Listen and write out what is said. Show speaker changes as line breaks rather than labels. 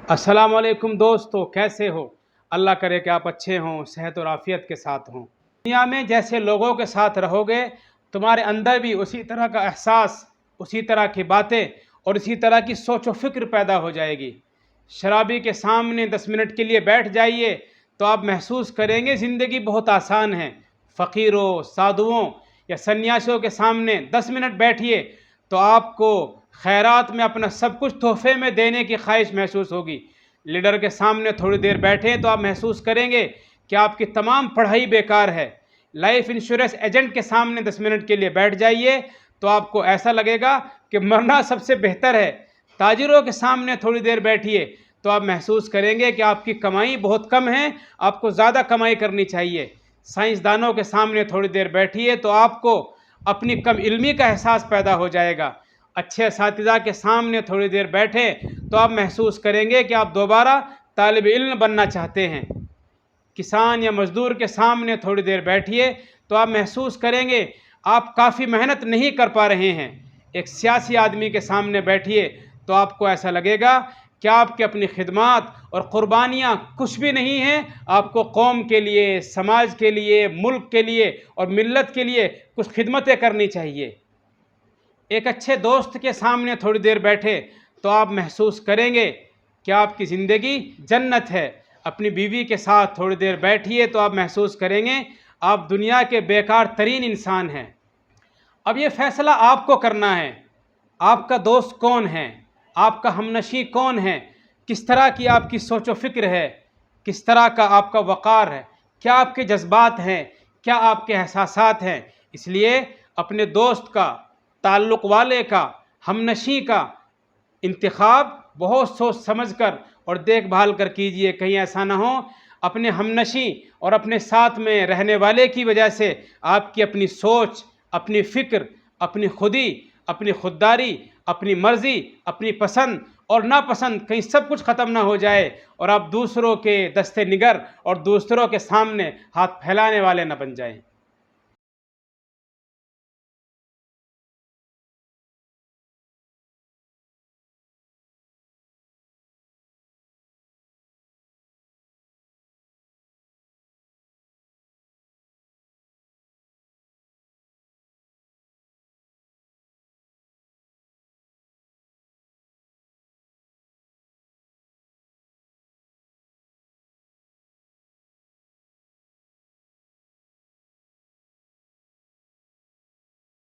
अस्सलाम वालेकुम दोस्तों, कैसे हो। अल्लाह करे कि आप अच्छे हों, सेहत और आफ़ियत के साथ हों। दुनिया में जैसे लोगों के साथ रहोगे, तुम्हारे अंदर भी उसी तरह का एहसास, उसी तरह की बातें और इसी तरह की सोच व फ़िक्र पैदा हो जाएगी। शराबी के सामने 10 मिनट के लिए बैठ जाइए तो आप महसूस करेंगे ज़िंदगी बहुत आसान है। फ़कीरों, साधुओं या सन्यासियों के सामने 10 मिनट बैठिए तो आपको खैरात में अपना सब कुछ तोहफे में देने की ख्वाहिश महसूस होगी। लीडर के सामने थोड़ी देर बैठें तो आप महसूस करेंगे कि आपकी तमाम पढ़ाई बेकार है। लाइफ इंश्योरेंस एजेंट के सामने 10 मिनट के लिए बैठ जाइए तो आपको ऐसा लगेगा कि मरना सबसे बेहतर है। ताजिरों के सामने थोड़ी देर बैठिए तो आप महसूस करेंगे कि आपकी कमाई बहुत कम है, आपको ज़्यादा कमाई करनी चाहिए। साइंसदानों के सामने थोड़ी देर बैठिए तो आपको अपनी कम इल्मी का एहसास पैदा हो जाएगा। अच्छे असातिज़ा के सामने थोड़ी देर बैठें तो आप महसूस करेंगे कि आप दोबारा तालिब इल्म बनना चाहते हैं। किसान या मज़दूर के सामने थोड़ी देर बैठिए तो आप महसूस करेंगे आप काफ़ी मेहनत नहीं कर पा रहे हैं। एक सियासी आदमी के सामने बैठिए तो आपको ऐसा लगेगा कि आपकी अपनी खिदमत और क़ुरबानियाँ कुछ भी नहीं हैं। आपको कौम के लिए, समाज के लिए, मुल्क के लिए और मिल्लत के लिए कुछ खिदमतें करनी चाहिए। एक अच्छे दोस्त के सामने थोड़ी देर बैठे तो आप महसूस करेंगे कि आपकी ज़िंदगी जन्नत है। अपनी बीवी के साथ थोड़ी देर बैठिए तो आप महसूस करेंगे आप दुनिया के बेकार तरीन इंसान हैं। अब ये फ़ैसला आपको करना है, आपका दोस्त कौन है, आपका हमनशी कौन है, किस तरह की आपकी सोच व फ़िक्र है, किस तरह का आपका वक़ार है, क्या आपके जज्बात हैं, क्या आपके एहसासात हैं। इसलिए अपने दोस्त का, ताल्लुक़ वाले का, हमनशी का इंतखाब बहुत सोच समझ कर और देखभाल कर कीजिए। कहीं ऐसा ना हो अपने हमनशी और अपने साथ में रहने वाले की वजह से आपकी अपनी सोच, अपनी फ़िक्र, अपनी खुदी, अपनी खुददारी, अपनी मर्ज़ी, अपनी पसंद और नापसंद कहीं सब कुछ ख़त्म ना हो जाए और आप दूसरों के दस्ते निगर और दूसरों के सामने हाथ फैलाने वाले न बन जाएं।